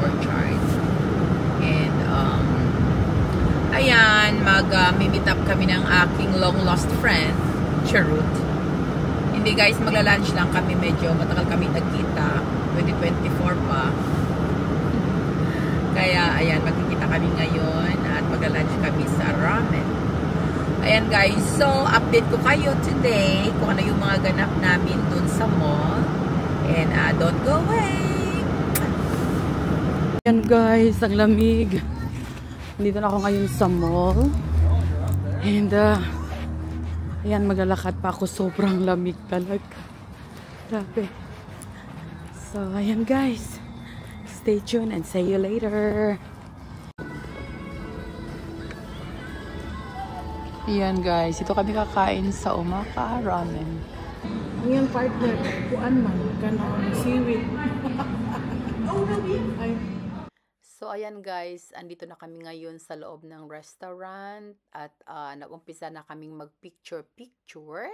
Orchard. And, ayan, mag-meet up kami ng aking long-lost friend, Charut. Hindi guys, magla-lunch lang kami. Medyo matagal kami nagkita. 2024 pa. Kaya, ayan, magkikita kami ngayon at magla-lunch kami sa ramen. Ayan guys, so update ko kayo today kung ano yung mga ganap namin dun sa mall. And don't go away! Ayan guys, ang lamig. Dito na ako ngayon sa mall. And ayan, maglalakad pa ako. Sobrang lamig talaga. Grabe. So, ayan guys. Stay tuned and see you later. Ayan guys, ito kami kakain sa Umaka Ramen. Ayan partner, kuan man, kanon, seaweed. So, ayan guys, andito na kami ngayon sa loob ng restaurant at nag-umpisa na kaming mag-picture-picture.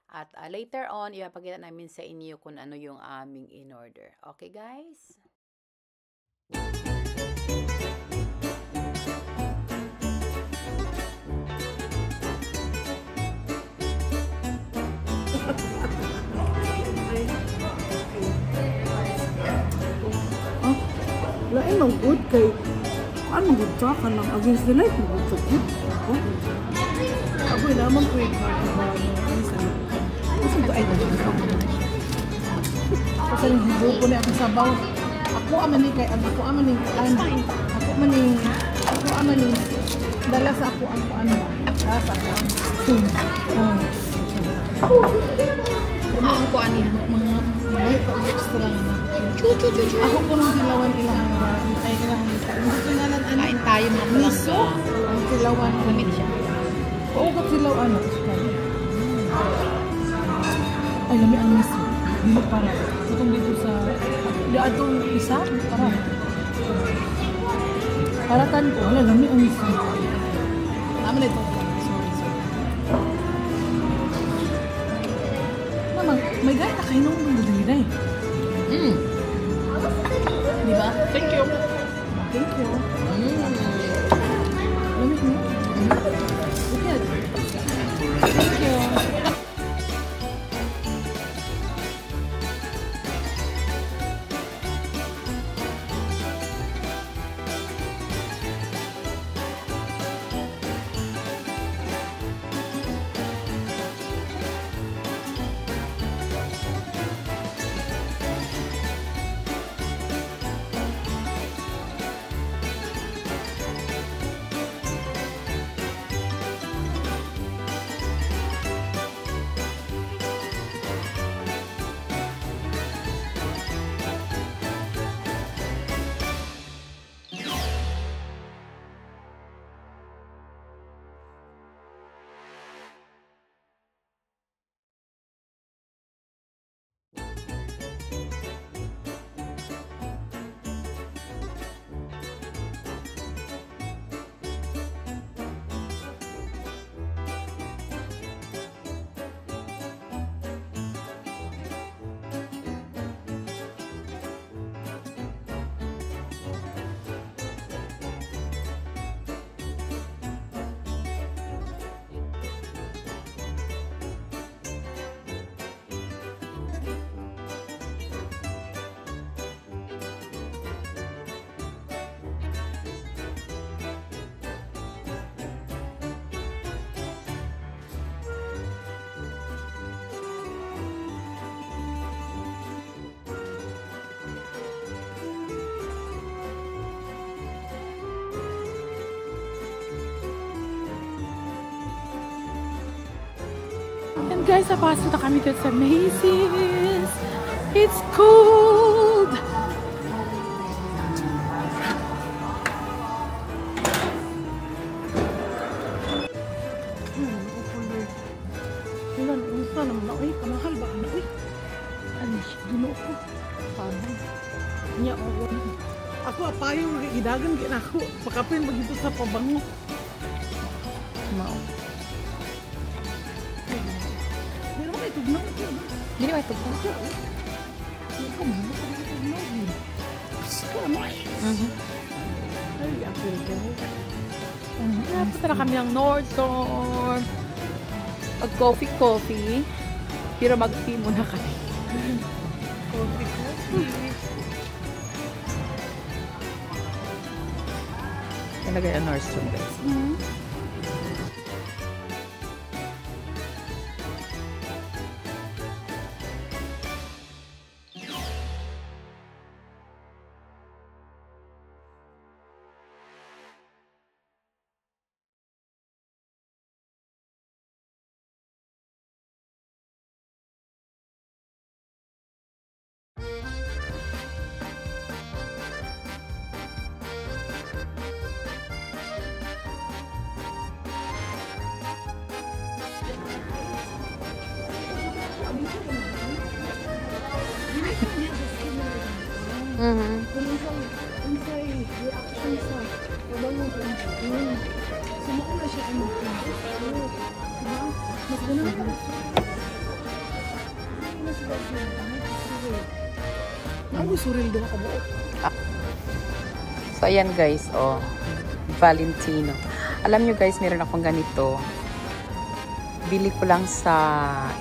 At later on, ipapakita namin sa inyo kung ano yung aming in-order. Okay guys? Lain ang good kay ano good ka kanang against the light mo good good. Ako naman ko yung kasi ko ay nagkakaw. Kasi nang hibo ko na ako sabaw. Ako aman ni kay ako aman ni ako aman ni dala sa ako ang ano sa ako. Ano ko ani mga extra lang na. Ako po nang silawan ilang ay ilang gusto na lang ano kain tayo mga miso ang silawan lamig siya. Oo ka silaw ano ay lami ang miso dito para itong dito sa atong isa para tan ko wala lami ang miso naman ito mama may gaya na kayo nung madalira eh diba? Thank you. Thank you. Lamig mo? Good. Thank you. And guys, napasok na kami dito sa Macy's. It's cold! Ilan, gusto naman na, uy, kamahal ba? Ano, uy? Ano siya, gino ko. Paano? Niya, ako, apayong idagan, ginako. Pakapin, magito sa pabango. Mao. Hindi ba ito po? Ay, apil guys. Punta na kami ng Nordstrom. Mag-coffee. Pero mag-tea muna kami. Coffee. Talaga yung Nordstrom guys. Unsay reaction sa pabangong ko. Sumako na siya ang mas ganun pa. Mas ganun. Suril doon ako buo. So, ayan guys, oh. Valentino. Alam nyo guys, meron akong ganito. Bili ko lang sa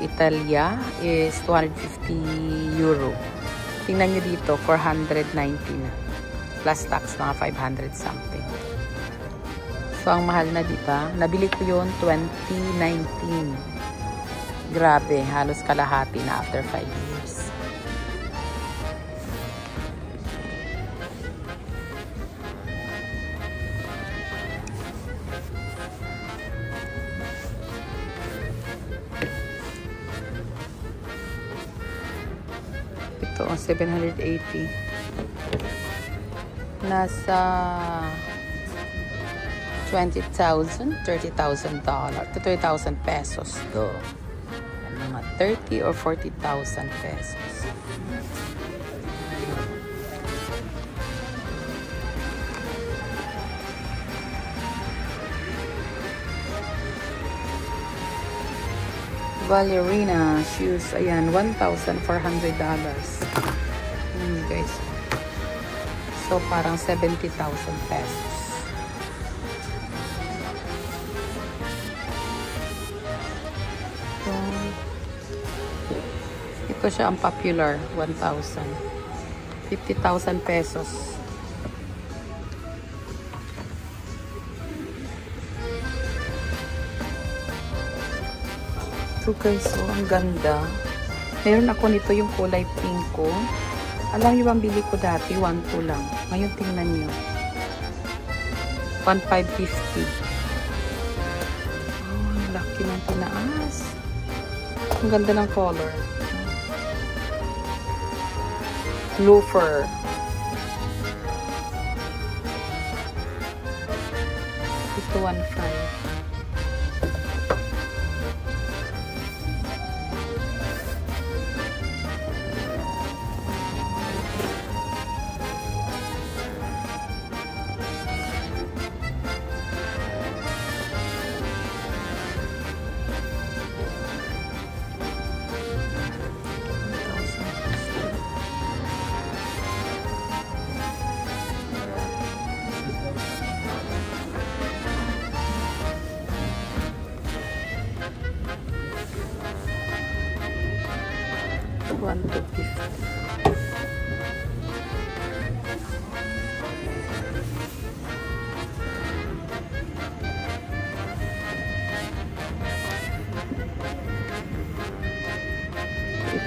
Italia is 250 euro. Tingnan nyo dito, 490 na. Plus tax, mga 500 something. So, ang mahal na, diba? Nabili ko yun 2019. Grabe, halos kalahati na after 5 years. Ito, 780. Nasa $20,000, $30,000 to 30,000 pesos to. Mga 30 or 40,000 pesos. Ballerina shoes, ayan, $1,400. Guys. So, parang 70,000 pesos. So, ito siya ang popular, 1,000. 50,000 pesos. Ito guys, so, ang ganda. Meron ako nito yung kulay pink ko. Alam niyo bang bili ko dati? 1,2 lang. Ngayon tingnan niyo. 1,550. Oh, ang laki ng tinaas. Ang ganda ng color. Loafer. Ito 1,500.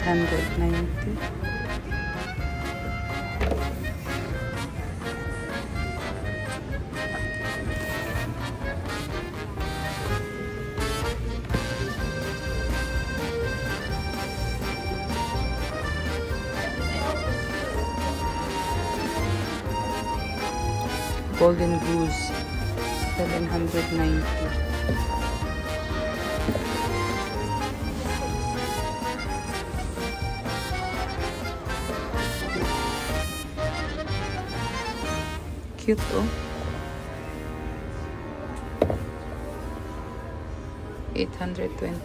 $890. Golden Goose, $790. Cute, oh. $825.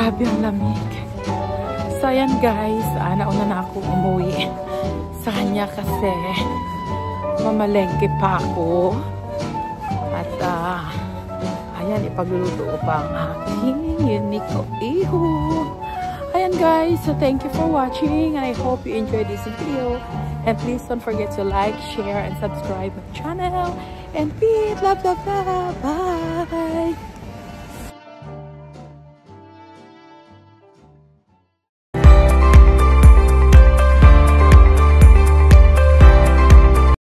Grabe ang lamig. So, ayan guys, nauna na ako umuwi sa kanya kasi mamalengke pa ako. At, ayan, ipagluluto ko pa ang aking unique iho. Ayan guys, so thank you for watching. I hope you enjoyed this video. And please don't forget to like, share, and subscribe my channel. And peace, love, love, love. Bye!